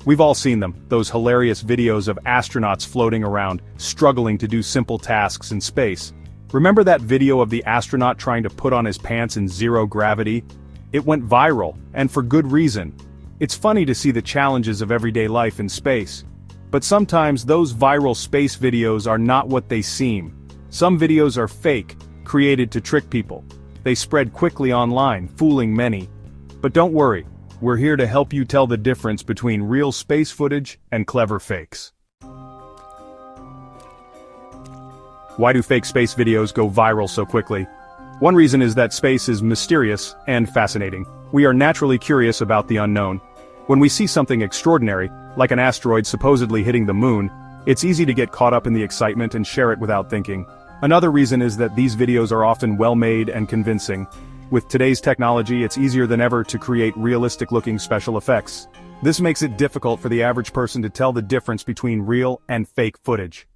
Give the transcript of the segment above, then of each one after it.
We've all seen them, those hilarious videos of astronauts floating around, struggling to do simple tasks in space. Remember that video of the astronaut trying to put on his pants in zero gravity? It went viral, and for good reason. It's funny to see the challenges of everyday life in space. But sometimes those viral space videos are not what they seem. Some videos are fake, created to trick people. They spread quickly online, fooling many. But don't worry, we're here to help you tell the difference between real space footage and clever fakes. Why do fake space videos go viral so quickly? One reason is that space is mysterious and fascinating. We are naturally curious about the unknown. When we see something extraordinary, like an asteroid supposedly hitting the moon, it's easy to get caught up in the excitement and share it without thinking. Another reason is that these videos are often well-made and convincing. With today's technology, it's easier than ever to create realistic-looking special effects. This makes it difficult for the average person to tell the difference between real and fake footage.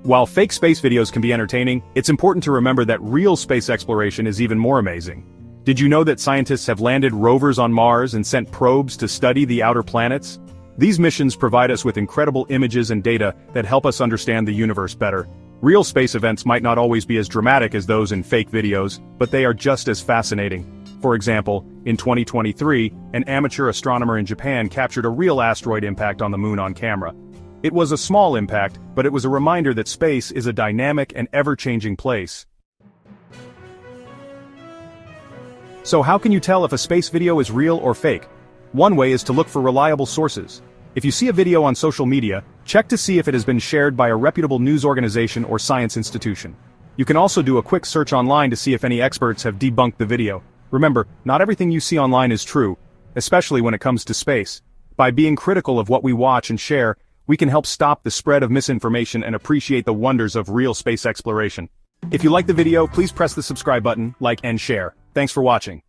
While fake space videos can be entertaining, it's important to remember that real space exploration is even more amazing. Did you know that scientists have landed rovers on Mars and sent probes to study the outer planets? These missions provide us with incredible images and data that help us understand the universe better. Real space events might not always be as dramatic as those in fake videos, but they are just as fascinating. For example, in 2023, an amateur astronomer in Japan captured a real asteroid impact on the moon on camera. It was a small impact, but it was a reminder that space is a dynamic and ever-changing place. So how can you tell if a space video is real or fake? One way is to look for reliable sources. If you see a video on social media, check to see if it has been shared by a reputable news organization or science institution. You can also do a quick search online to see if any experts have debunked the video. Remember, not everything you see online is true, especially when it comes to space. By being critical of what we watch and share, we can help stop the spread of misinformation and appreciate the wonders of real space exploration. If you like the video, please press the subscribe button, like and share. Thanks for watching.